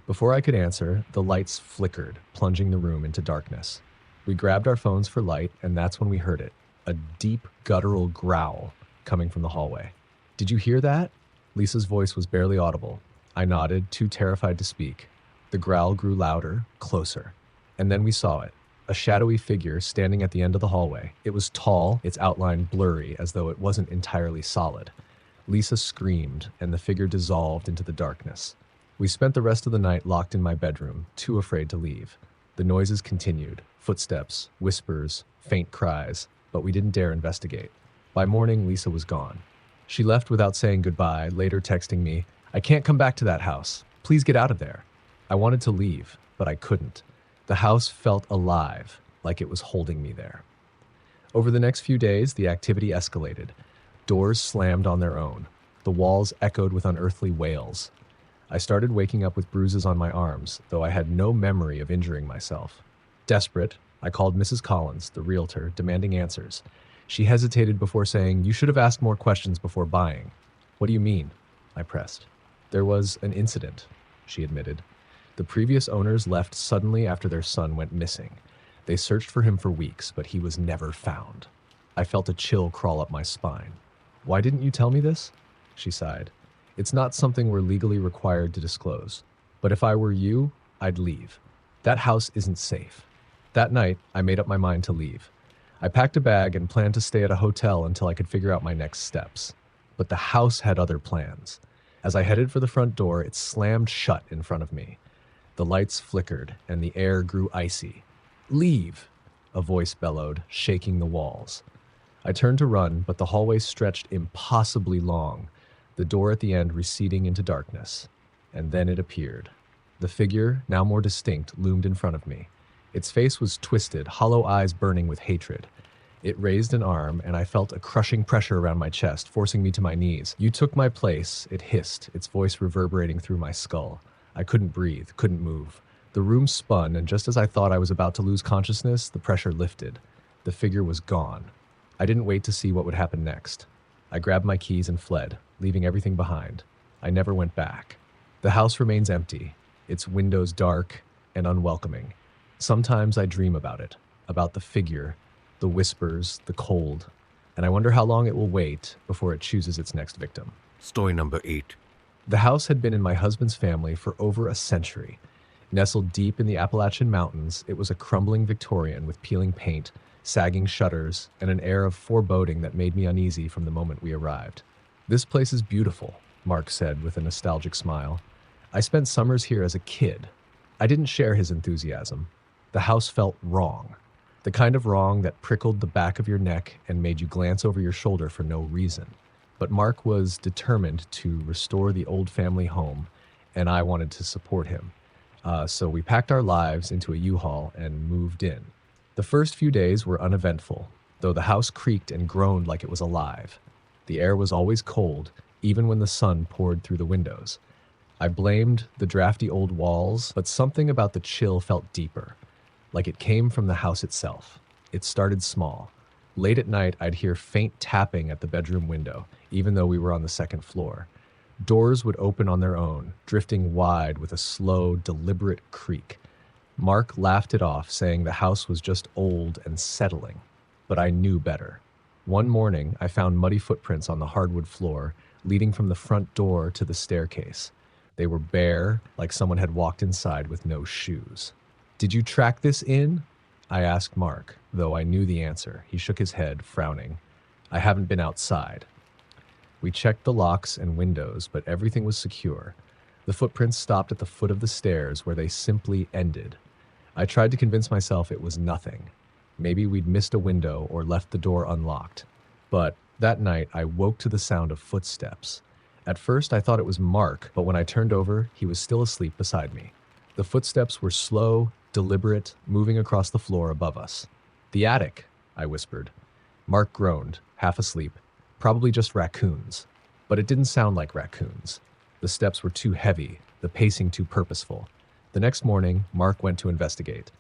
Before I could answer, the lights flickered, plunging the room into darkness. We grabbed our phones for light, and that's when we heard it, a deep, guttural growl coming from the hallway. "Did you hear that?" Lisa's voice was barely audible. I nodded, too terrified to speak. The growl grew louder, closer. And then we saw it, a shadowy figure standing at the end of the hallway. It was tall, its outline blurry, as though it wasn't entirely solid. Lisa screamed, and the figure dissolved into the darkness. We spent the rest of the night locked in my bedroom, too afraid to leave. The noises continued, footsteps, whispers, faint cries, but we didn't dare investigate. By morning, Lisa was gone. She left without saying goodbye, later texting me, "I can't come back to that house. Please get out of there." I wanted to leave, but I couldn't. The house felt alive, like it was holding me there. Over the next few days, the activity escalated. Doors slammed on their own. The walls echoed with unearthly wails. I started waking up with bruises on my arms, though I had no memory of injuring myself. Desperate, I called Mrs. Collins, the realtor, demanding answers. She hesitated before saying, "You should have asked more questions before buying." "What do you mean?" I pressed. "There was an incident," she admitted. "The previous owners left suddenly after their son went missing. They searched for him for weeks, but he was never found." I felt a chill crawl up my spine. "Why didn't you tell me this?" She sighed. "It's not something we're legally required to disclose. But if I were you, I'd leave. That house isn't safe." That night, I made up my mind to leave. I packed a bag and planned to stay at a hotel until I could figure out my next steps. But the house had other plans. As I headed for the front door, it slammed shut in front of me. The lights flickered, and the air grew icy. "Leave!" a voice bellowed, shaking the walls. I turned to run, but the hallway stretched impossibly long, the door at the end receding into darkness. And then it appeared. The figure, now more distinct, loomed in front of me. Its face was twisted, hollow eyes burning with hatred. It raised an arm, and I felt a crushing pressure around my chest, forcing me to my knees. "You took my place," it hissed, its voice reverberating through my skull. I couldn't breathe, couldn't move. The room spun, and just as I thought I was about to lose consciousness, the pressure lifted. The figure was gone. I didn't wait to see what would happen next. I grabbed my keys and fled, leaving everything behind. I never went back. The house remains empty, its windows dark and unwelcoming. Sometimes I dream about it, about the figure, the whispers, the cold, and I wonder how long it will wait before it chooses its next victim. Story number 8. The house had been in my husband's family for over a century. Nestled deep in the Appalachian Mountains, it was a crumbling Victorian with peeling paint, sagging shutters, and an air of foreboding that made me uneasy from the moment we arrived. "This place is beautiful," Mark said with a nostalgic smile. "I spent summers here as a kid." I didn't share his enthusiasm. The house felt wrong. The kind of wrong that prickled the back of your neck and made you glance over your shoulder for no reason. But Mark was determined to restore the old family home, and I wanted to support him. So we packed our lives into a U-Haul and moved in. The first few days were uneventful, though the house creaked and groaned like it was alive. The air was always cold, even when the sun poured through the windows. I blamed the drafty old walls, but something about the chill felt deeper, like it came from the house itself. It started small. Late at night, I'd hear faint tapping at the bedroom window, even though we were on the second floor. Doors would open on their own, drifting wide with a slow, deliberate creak. Mark laughed it off, saying the house was just old and settling. But I knew better. One morning, I found muddy footprints on the hardwood floor, leading from the front door to the staircase. They were bare, like someone had walked inside with no shoes. "Did you track this in?" I asked Mark, though I knew the answer. He shook his head, frowning. "I haven't been outside." We checked the locks and windows, but everything was secure. The footprints stopped at the foot of the stairs, where they simply ended. I tried to convince myself it was nothing. Maybe we'd missed a window or left the door unlocked. But that night, I woke to the sound of footsteps. At first, I thought it was Mark, but when I turned over, he was still asleep beside me. The footsteps were slow, deliberate, moving across the floor above us. "The attic," I whispered. Mark groaned, half asleep. Probably just raccoons. But it didn't sound like raccoons. The steps were too heavy, the pacing too purposeful. The next morning, Mark went to investigate.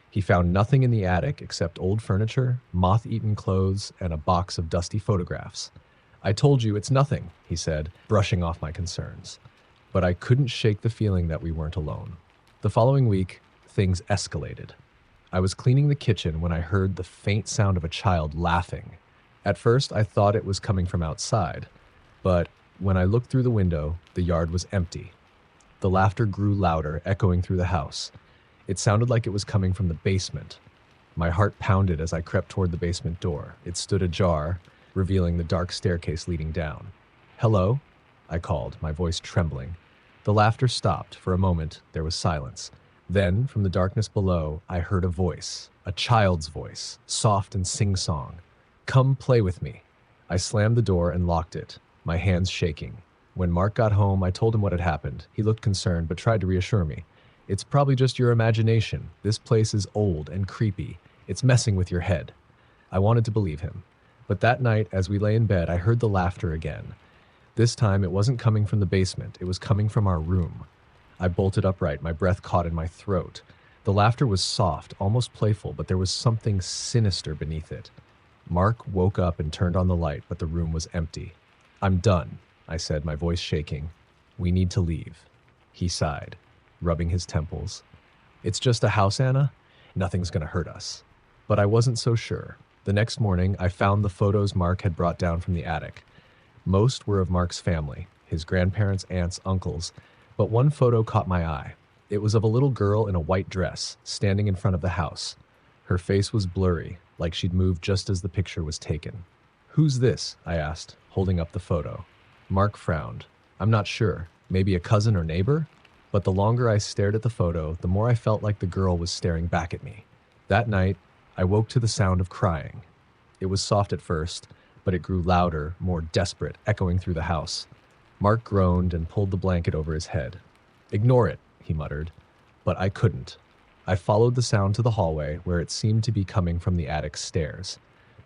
He found nothing in the attic except old furniture, moth-eaten clothes, and a box of dusty photographs. "I told you it's nothing," he said, brushing off my concerns. But I couldn't shake the feeling that we weren't alone. The following week, things escalated. I was cleaning the kitchen when I heard the faint sound of a child laughing. At first, I thought it was coming from outside, but when I looked through the window, the yard was empty. The laughter grew louder, echoing through the house. It sounded like it was coming from the basement. My heart pounded as I crept toward the basement door. It stood ajar, revealing the dark staircase leading down. "Hello?" I called, my voice trembling. The laughter stopped. For a moment, there was silence. Then, from the darkness below, I heard a voice, a child's voice, soft and sing-song. "Come play with me." I slammed the door and locked it, my hands shaking. When Mark got home, I told him what had happened. He looked concerned, but tried to reassure me. "It's probably just your imagination. This place is old and creepy. It's messing with your head." I wanted to believe him. But that night, as we lay in bed, I heard the laughter again. This time, it wasn't coming from the basement. It was coming from our room. I bolted upright, my breath caught in my throat. The laughter was soft, almost playful, but there was something sinister beneath it. Mark woke up and turned on the light, but the room was empty. "I'm done," I said, my voice shaking. "We need to leave." He sighed, rubbing his temples. "It's just a house, Anna. Nothing's going to hurt us." But I wasn't so sure. The next morning, I found the photos Mark had brought down from the attic. Most were of Mark's family, his grandparents, aunts, uncles, but one photo caught my eye. It was of a little girl in a white dress, standing in front of the house. Her face was blurry, like she'd moved just as the picture was taken. "Who's this?" I asked, holding up the photo. Mark frowned. I'm not sure. Maybe a cousin or neighbor? But the longer I stared at the photo, the more I felt like the girl was staring back at me. That night, I woke to the sound of crying. It was soft at first, but it grew louder, more desperate, echoing through the house. Mark groaned and pulled the blanket over his head. "Ignore it," he muttered. But I couldn't. I followed the sound to the hallway, where it seemed to be coming from the attic stairs.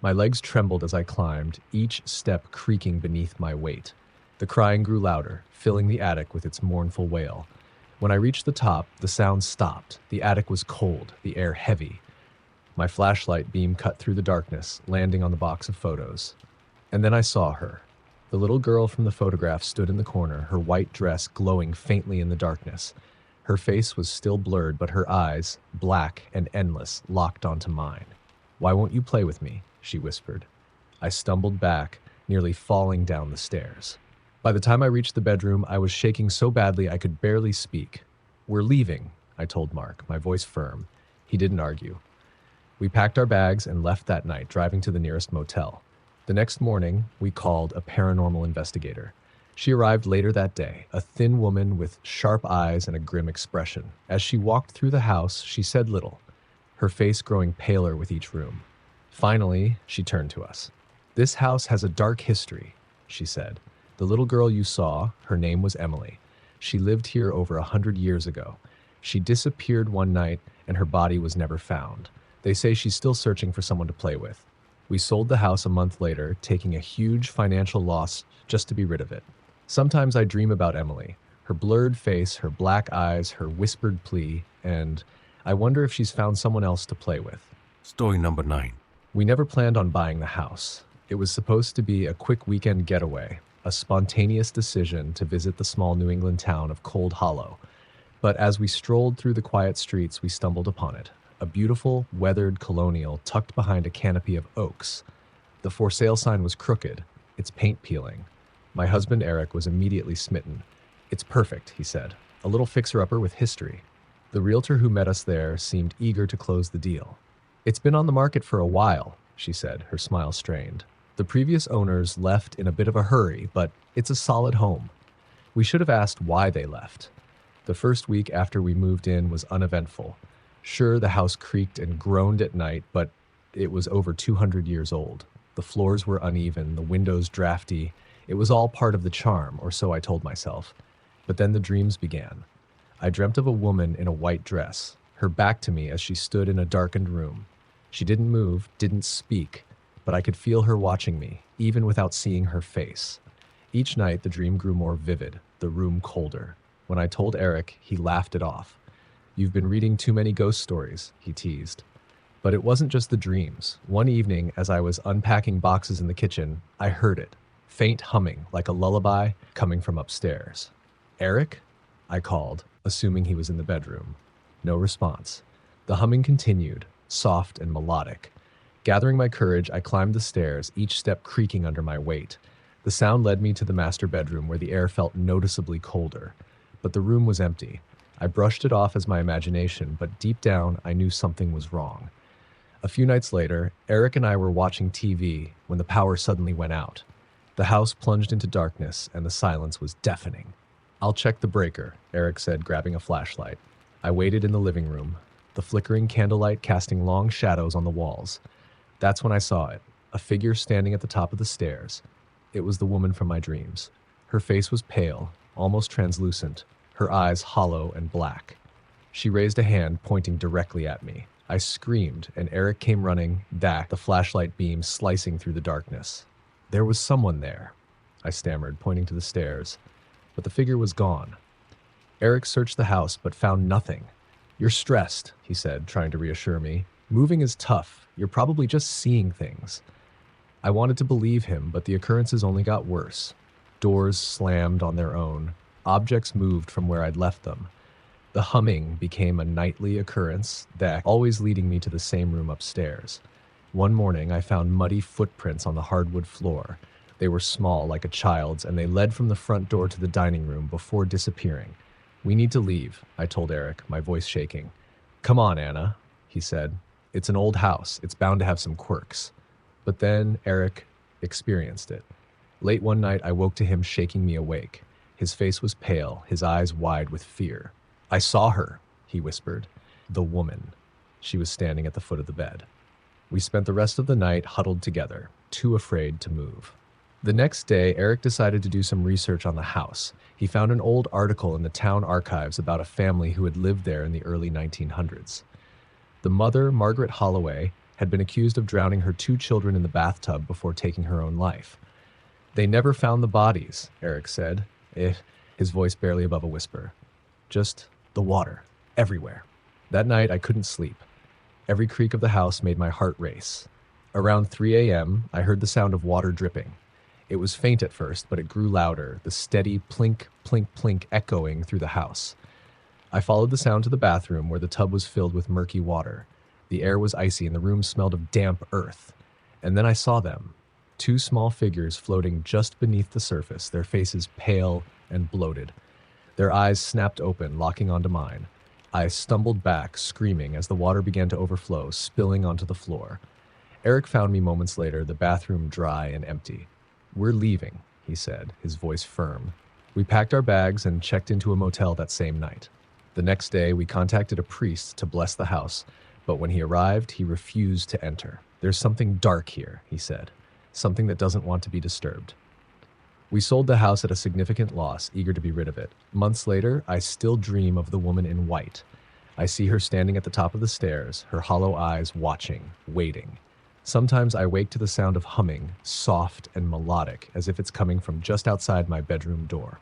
My legs trembled as I climbed, each step creaking beneath my weight. The crying grew louder, filling the attic with its mournful wail. When I reached the top, the sound stopped. The attic was cold, the air heavy. My flashlight beam cut through the darkness, landing on the box of photos. And then I saw her. The little girl from the photograph stood in the corner, her white dress glowing faintly in the darkness. Her face was still blurred, but her eyes, black and endless, locked onto mine. "Why won't you play with me?" she whispered. I stumbled back, nearly falling down the stairs. By the time I reached the bedroom, I was shaking so badly I could barely speak. "We're leaving," I told Mark, my voice firm. He didn't argue. We packed our bags and left that night, driving to the nearest motel. The next morning, we called a paranormal investigator. She arrived later that day, a thin woman with sharp eyes and a grim expression. As she walked through the house, she said little, her face growing paler with each room. Finally, she turned to us. "This house has a dark history," she said. "The little girl you saw, her name was Emily. She lived here over 100 years ago. She disappeared one night and her body was never found. They say she's still searching for someone to play with. We sold the house a month later, taking a huge financial loss just to be rid of it. Sometimes I dream about Emily, her blurred face, her black eyes, her whispered plea, and I wonder if she's found someone else to play with." Story number 9. We never planned on buying the house. It was supposed to be a quick weekend getaway, a spontaneous decision to visit the small New England town of Cold Hollow. But as we strolled through the quiet streets, we stumbled upon it, a beautiful, weathered colonial tucked behind a canopy of oaks. The for sale sign was crooked, its paint peeling. My husband Eric was immediately smitten. "It's perfect," he said, "a little fixer-upper with history." The realtor who met us there seemed eager to close the deal. "It's been on the market for a while," she said, her smile strained. "The previous owners left in a bit of a hurry, but it's a solid home." We should have asked why they left. The first week after we moved in was uneventful. Sure, the house creaked and groaned at night, but it was over 200 years old. The floors were uneven, the windows drafty. It was all part of the charm, or so I told myself. But then the dreams began. I dreamt of a woman in a white dress, her back to me as she stood in a darkened room. She didn't move, didn't speak, but I could feel her watching me, even without seeing her face. Each night, the dream grew more vivid, the room colder. When I told Eric, he laughed it off. "You've been reading too many ghost stories," he teased. But it wasn't just the dreams. One evening, as I was unpacking boxes in the kitchen, I heard it, faint humming like a lullaby coming from upstairs. "Eric?" I called, assuming he was in the bedroom. No response. The humming continued, soft and melodic. Gathering my courage, I climbed the stairs, each step creaking under my weight. The sound led me to the master bedroom, where the air felt noticeably colder. But the room was empty. I brushed it off as my imagination, but deep down, I knew something was wrong. A few nights later, Eric and I were watching TV when the power suddenly went out. The house plunged into darkness, and the silence was deafening. "I'll check the breaker," Eric said, grabbing a flashlight. I waited in the living room, the flickering candlelight casting long shadows on the walls. That's when I saw it, a figure standing at the top of the stairs. It was the woman from my dreams. Her face was pale, almost translucent, her eyes hollow and black. She raised a hand, pointing directly at me. I screamed, and Eric came running back, the flashlight beam slicing through the darkness. "There was someone there," I stammered, pointing to the stairs. But the figure was gone. Eric searched the house, but found nothing. "You're stressed," he said, trying to reassure me. "Moving is tough. You're probably just seeing things." I wanted to believe him, but the occurrences only got worse. Doors slammed on their own. Objects moved from where I'd left them. The humming became a nightly occurrence, that always leading me to the same room upstairs. One morning, I found muddy footprints on the hardwood floor. They were small, like a child's, and they led from the front door to the dining room before disappearing. "We need to leave," I told Eric, my voice shaking. "Come on, Anna," he said. "It's an old house. It's bound to have some quirks." But then Eric experienced it. Late one night, I woke to him shaking me awake. His face was pale, his eyes wide with fear. "I saw her," he whispered. "The woman." She was standing at the foot of the bed. We spent the rest of the night huddled together, too afraid to move. The next day, Eric decided to do some research on the house. He found an old article in the town archives about a family who had lived there in the early 1900s. The mother, Margaret Holloway, had been accused of drowning her 2 children in the bathtub before taking her own life. "They never found the bodies," Eric said, his voice barely above a whisper. "Just the water, everywhere." That night, I couldn't sleep. Every creak of the house made my heart race. Around 3 a.m., I heard the sound of water dripping. It was faint at first, but it grew louder, the steady plink, plink, plink echoing through the house. I followed the sound to the bathroom, where the tub was filled with murky water. The air was icy and the room smelled of damp earth. And then I saw them, 2 small figures floating just beneath the surface, their faces pale and bloated. Their eyes snapped open, locking onto mine. I stumbled back, screaming, as the water began to overflow, spilling onto the floor. Eric found me moments later, the bathroom dry and empty. "We're leaving," he said, his voice firm. We packed our bags and checked into a motel that same night. The next day, we contacted a priest to bless the house, but when he arrived, he refused to enter. "There's something dark here," he said, "something that doesn't want to be disturbed." We sold the house at a significant loss, eager to be rid of it. Months later, I still dream of the woman in white. I see her standing at the top of the stairs, her hollow eyes watching, waiting. Sometimes I wake to the sound of humming, soft and melodic, as if it's coming from just outside my bedroom door.